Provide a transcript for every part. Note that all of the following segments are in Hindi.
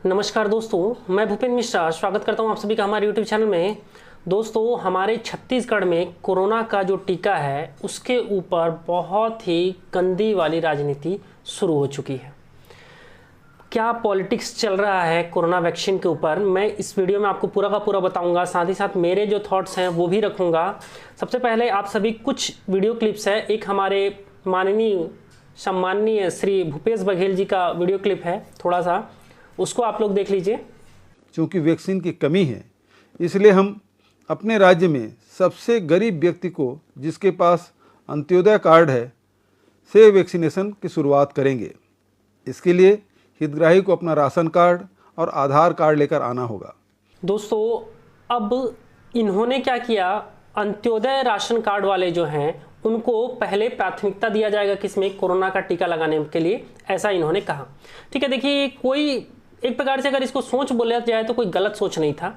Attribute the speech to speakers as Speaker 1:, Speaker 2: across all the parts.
Speaker 1: नमस्कार दोस्तों, मैं भूपेंद्र मिश्रा स्वागत करता हूं आप सभी का हमारे YouTube चैनल में। दोस्तों, हमारे छत्तीसगढ़ में कोरोना का जो टीका है उसके ऊपर बहुत ही गंदी वाली राजनीति शुरू हो चुकी है। क्या पॉलिटिक्स चल रहा है कोरोना वैक्सीन के ऊपर, मैं इस वीडियो में आपको पूरा का पूरा बताऊंगा। साथ ही साथ मेरे जो थॉट्स हैं वो भी रखूंगा। सबसे पहले आप सभी कुछ वीडियो क्लिप्स है, एक हमारे माननीय सम्माननीय श्री भूपेश बघेल जी का वीडियो क्लिप है, थोड़ा सा उसको आप लोग देख लीजिए।
Speaker 2: चूँकि वैक्सीन की कमी है, इसलिए हम अपने राज्य में सबसे गरीब व्यक्ति को जिसके पास अंत्योदय कार्ड है से वैक्सीनेशन की शुरुआत करेंगे। इसके लिए हितग्राही को अपना राशन कार्ड और आधार कार्ड लेकर आना होगा।
Speaker 1: दोस्तों, अब इन्होंने क्या किया, अंत्योदय राशन कार्ड वाले जो हैं उनको पहले प्राथमिकता दिया जाएगा किसमें, कोरोना का टीका लगाने के लिए, ऐसा इन्होंने कहा। ठीक है, देखिए कोई एक प्रकार से अगर इसको सोच बोला जाए तो कोई गलत सोच नहीं था,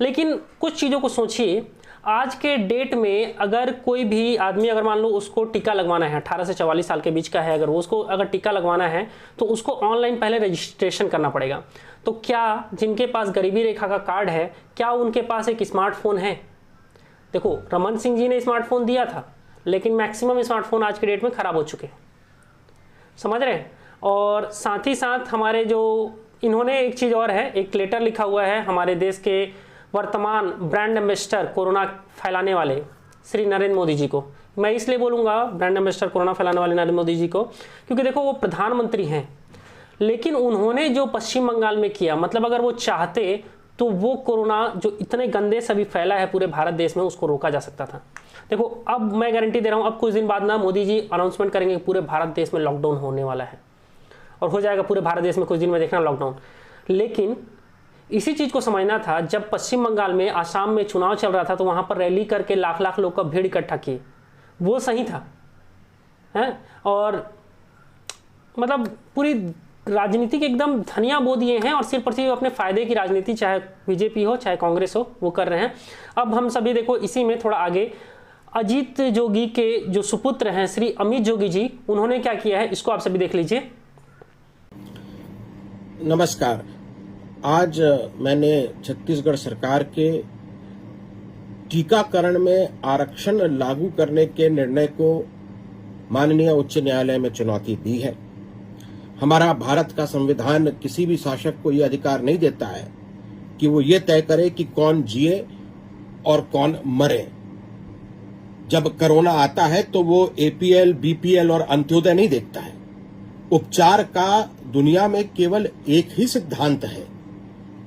Speaker 1: लेकिन कुछ चीज़ों को सोचिए। आज के डेट में अगर कोई भी आदमी, अगर मान लो उसको टीका लगवाना है, 18 से 44 साल के बीच का है, अगर वो उसको अगर टीका लगवाना है तो उसको ऑनलाइन पहले रजिस्ट्रेशन करना पड़ेगा। तो क्या जिनके पास गरीबी रेखा का कार्ड है, क्या उनके पास एक स्मार्टफोन है? देखो, रमन सिंह जी ने स्मार्टफोन दिया था, लेकिन मैक्सिमम स्मार्टफोन आज के डेट में ख़राब हो चुके हैं, समझ रहे हैं। और साथ ही साथ हमारे जो इन्होंने एक चीज़ और है, एक लेटर लिखा हुआ है हमारे देश के वर्तमान ब्रांड एम्बेसडर कोरोना फैलाने वाले श्री नरेंद्र मोदी जी को। मैं इसलिए बोलूँगा ब्रांड एम्बेसडर कोरोना फैलाने वाले नरेंद्र मोदी जी को, क्योंकि देखो वो प्रधानमंत्री हैं, लेकिन उन्होंने जो पश्चिम बंगाल में किया, मतलब अगर वो चाहते तो वो कोरोना जो इतने गंदे से अभी फैला है पूरे भारत देश में, उसको रोका जा सकता था। देखो, अब मैं गारंटी दे रहा हूँ, अब कुछ दिन बाद ना मोदी जी अनाउंसमेंट करेंगे पूरे भारत देश में लॉकडाउन होने वाला है, और हो जाएगा पूरे भारत देश में कुछ दिन में, देखना लॉकडाउन। लेकिन इसी चीज़ को समझना था, जब पश्चिम बंगाल में, आसाम में चुनाव चल रहा था तो वहाँ पर रैली करके लाख लाख लोग का भीड़ इकट्ठा किए, वो सही था है। और मतलब पूरी राजनीतिक एकदम धनिया बो दिए हैं, और सिर्फ और सिर्फ अपने फायदे की राजनीति, चाहे बीजेपी हो चाहे कांग्रेस हो, वो कर रहे हैं। अब हम सभी देखो इसी में थोड़ा आगे अजीत जोगी के जो सुपुत्र हैं श्री अमित जोगी जी, उन्होंने क्या किया है, इसको आप सभी देख लीजिए।
Speaker 3: नमस्कार। आज मैंने छत्तीसगढ़ सरकार के टीकाकरण में आरक्षण लागू करने के निर्णय को माननीय उच्च न्यायालय में चुनौती दी है। हमारा भारत का संविधान किसी भी शासक को यह अधिकार नहीं देता है कि वो ये तय करे कि कौन जिए और कौन मरे। जब कोरोना आता है तो वो एपीएल, बीपीएल और अंत्योदय नहीं देखता है। उपचार का दुनिया में केवल एक ही सिद्धांत है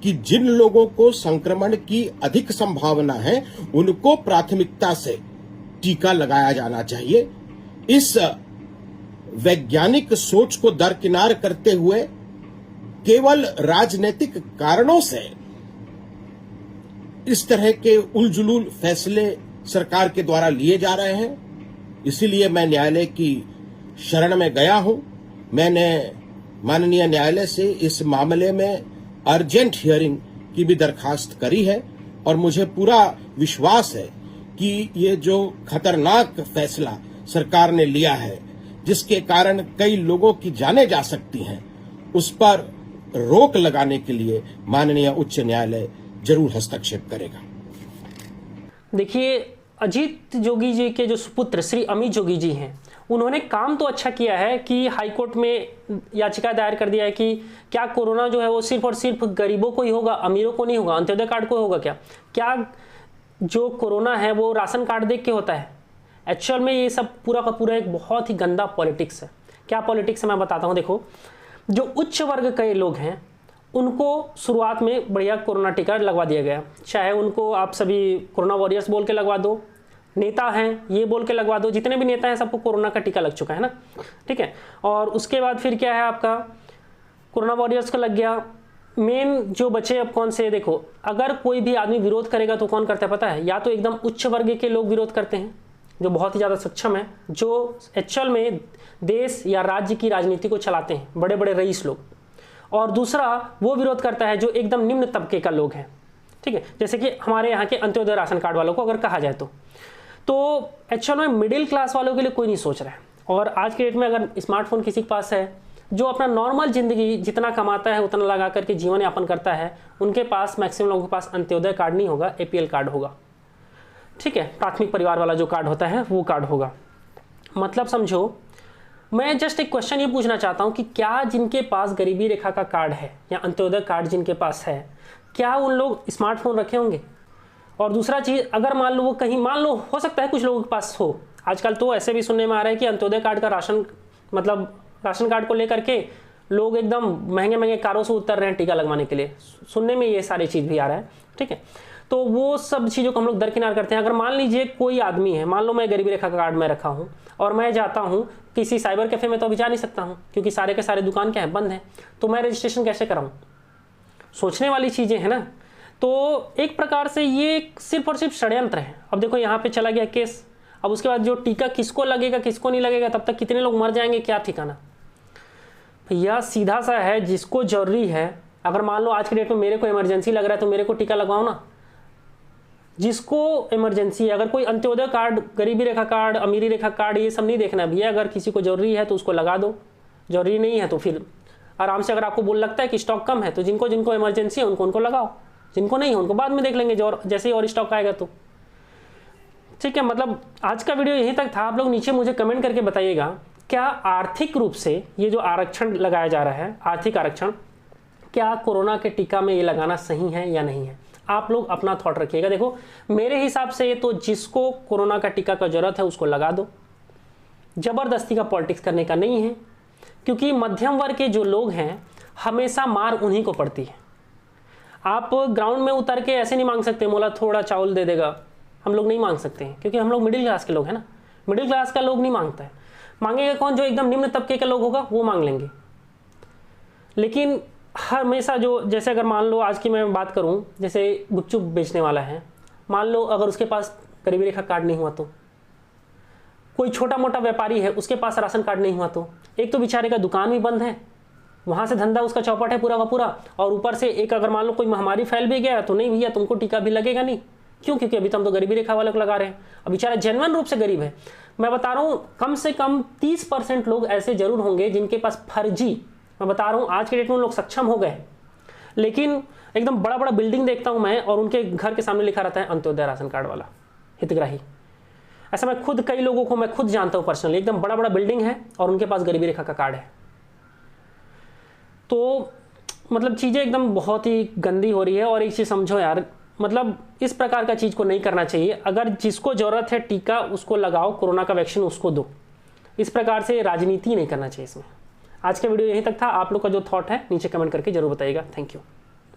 Speaker 3: कि जिन लोगों को संक्रमण की अधिक संभावना है उनको प्राथमिकता से टीका लगाया जाना चाहिए। इस वैज्ञानिक सोच को दरकिनार करते हुए केवल राजनीतिक कारणों से इस तरह के उलझुल फैसले सरकार के द्वारा लिए जा रहे हैं। इसीलिए मैं न्यायालय की शरण में गया हूं। मैंने माननीय न्यायालय से इस मामले में अर्जेंट हियरिंग की भी दरखास्त करी है, और मुझे पूरा विश्वास है कि ये जो खतरनाक फैसला सरकार ने लिया है, जिसके कारण कई लोगों की जानें जा सकती हैं, उस पर रोक लगाने के लिए माननीय उच्च न्यायालय जरूर हस्तक्षेप करेगा।
Speaker 1: देखिए, अजीत जोगी जी के जो सुपुत्र श्री अमित जोगी जी हैं, उन्होंने काम तो अच्छा किया है कि हाईकोर्ट में याचिका दायर कर दिया है कि क्या कोरोना जो है वो सिर्फ और सिर्फ गरीबों को ही होगा, अमीरों को नहीं होगा, अंत्योदय कार्ड को होगा? क्या जो कोरोना है वो राशन कार्ड देख के होता है? एक्चुअल में ये सब पूरा का पूरा एक बहुत ही गंदा पॉलिटिक्स है। क्या पॉलिटिक्स है मैं बताता हूँ। देखो, जो उच्च वर्ग के लोग हैं उनको शुरुआत में बढ़िया कोरोना टीका लगवा दिया गया, चाहे उनको आप सभी कोरोना वॉरियर्स बोल के लगवा दो, नेता हैं ये बोल के लगवा दो, जितने भी नेता हैं सबको कोरोना का टीका लग चुका है ना, ठीक है। और उसके बाद फिर क्या है, आपका कोरोना वॉरियर्स का लग गया। मेन जो बचे अब कौन से, देखो अगर कोई भी आदमी विरोध करेगा तो कौन करता है पता है? या तो एकदम उच्च वर्ग के लोग विरोध करते हैं जो बहुत ही ज़्यादा सक्षम है, जो एक्चुअल में देश या राज्य की राजनीति को चलाते हैं, बड़े बड़े रईस लोग। और दूसरा वो विरोध करता है जो एकदम निम्न तबके का लोग हैं, ठीक है, जैसे कि हमारे यहाँ के अंत्योदय राशन कार्ड वालों को अगर कहा जाए तो एक्चुअल में मिडिल क्लास वालों के लिए कोई नहीं सोच रहा है। और आज के डेट में अगर स्मार्टफोन किसी के पास है जो अपना नॉर्मल ज़िंदगी जितना कमाता है उतना लगा करके जीवन यापन करता है, उनके पास मैक्सिमम लोगों के पास अंत्योदय कार्ड नहीं होगा, APL कार्ड होगा। ठीक है, प्राथमिक परिवार वाला जो कार्ड होता है वो कार्ड होगा। मतलब समझो, मैं जस्ट एक क्वेश्चन ये पूछना चाहता हूँ कि क्या जिनके पास गरीबी रेखा का कार्ड है या अंत्योदय कार्ड जिनके पास है, क्या उन लोग स्मार्टफोन रखे होंगे? और दूसरा चीज़, अगर मान लो वो कहीं, मान लो हो सकता है कुछ लोगों के पास हो, आजकल तो ऐसे भी सुनने में आ रहा है कि अंत्योदय कार्ड का राशन, मतलब राशन कार्ड को लेकर के लोग एकदम महंगे महंगे कारों से उतर रहे हैं टीका लगवाने के लिए, सुनने में ये सारी चीज़ भी आ रहा है। ठीक है, तो वो सब चीज़ों को हम लोग दरकिनार करते हैं। अगर मान लीजिए कोई आदमी है, मान लो मैं गरीबी रेखा का कार्ड में रखा हूँ और मैं जाता हूँ किसी साइबर कैफ़े में, तो अभी जा नहीं सकता हूँ क्योंकि सारे के सारे दुकान क्या है, बंद है, तो मैं रजिस्ट्रेशन कैसे कराऊँ? सोचने वाली चीज़ें हैं ना। तो एक प्रकार से ये सिर्फ और सिर्फ षड्यंत्र है। अब देखो यहाँ पे चला गया केस, अब उसके बाद जो टीका किसको लगेगा किसको नहीं लगेगा, तब तक कितने लोग मर जाएंगे क्या ठिकाना। भैया सीधा सा है, जिसको जरूरी है, अगर मान लो आज के डेट में मेरे को इमरजेंसी लग रहा है तो मेरे को टीका लगवाओ ना, जिसको इमरजेंसी है। अगर कोई अंत्योदय कार्ड, गरीबी रेखा कार्ड, अमीरी रेखा कार्ड, ये सब नहीं देखना भैया, अगर किसी को जरूरी है तो उसको लगा दो, जरूरी नहीं है तो फिर आराम से, अगर आपको बोल लगता है कि स्टॉक कम है तो जिनको जिनको इमरजेंसी है उनको लगाओ, जिनको नहीं है उनको बाद में देख लेंगे जैसे ही और स्टॉक आएगा तो। ठीक है, मतलब आज का वीडियो यहीं तक था। आप लोग नीचे मुझे कमेंट करके बताइएगा, क्या आर्थिक रूप से ये जो आरक्षण लगाया जा रहा है, आर्थिक आरक्षण, क्या कोरोना के टीका में ये लगाना सही है या नहीं है? आप लोग अपना थॉट रखिएगा। देखो मेरे हिसाब से तो जिसको कोरोना का टीका का जरूरत है उसको लगा दो, जबरदस्ती का पॉलिटिक्स करने का नहीं है, क्योंकि मध्यम वर्ग के जो लोग हैं हमेशा मार उन्हीं को पड़ती है। आप ग्राउंड में उतर के ऐसे नहीं मांग सकते मोला थोड़ा चावल दे देगा, हम लोग नहीं मांग सकते हैं क्योंकि हम लोग मिडिल क्लास के लोग हैं ना। मिडिल क्लास का लोग नहीं मांगता है, मांगेगा कौन? जो एकदम निम्न तबके का लोग होगा वो मांग लेंगे। लेकिन हमेशा जो, जैसे अगर मान लो आज की मैं बात करूं, जैसे गुपचुप बेचने वाला है, मान लो अगर उसके पास गरीबी रेखा कार्ड नहीं हुआ तो, कोई छोटा मोटा व्यापारी है उसके पास राशन कार्ड नहीं हुआ तो, एक तो बेचारे का दुकान भी बंद है, वहां से धंधा उसका चौपट है पूरा का पूरा, और ऊपर से एक अगर मान लो कोई महामारी फैल भी गया तो नहीं भैया तुमको टीका भी लगेगा नहीं। क्यों? क्योंकि अभी तो हम तो गरीबी रेखा वाले को लगा रहे हैं। अब बेचारा जेन्युइन रूप से गरीब है। मैं बता रहा हूँ कम से कम 30% लोग ऐसे जरूर होंगे जिनके पास फर्जी, मैं बता रहा हूँ आज के डेट में लोग सक्षम हो गए, लेकिन एकदम बड़ा बड़ा बिल्डिंग देखता हूँ मैं और उनके घर के सामने लिखा रहता है अंत्योदय राशन कार्ड वाला हितग्राही। ऐसा मैं खुद कई लोगों को मैं खुद जानता हूँ पर्सनली, एकदम बड़ा बड़ा बिल्डिंग है और उनके पास गरीबी रेखा का कार्ड है। तो मतलब चीज़ें एकदम बहुत ही गंदी हो रही है। और एक चीज़ समझो यार, मतलब इस प्रकार का चीज़ को नहीं करना चाहिए। अगर जिसको ज़रूरत है टीका उसको लगाओ, कोरोना का वैक्सीन उसको दो, इस प्रकार से राजनीति नहीं करना चाहिए इसमें। आज का वीडियो यहीं तक था। आप लोग का जो थॉट है नीचे कमेंट करके जरूर बताइएगा। Thank you.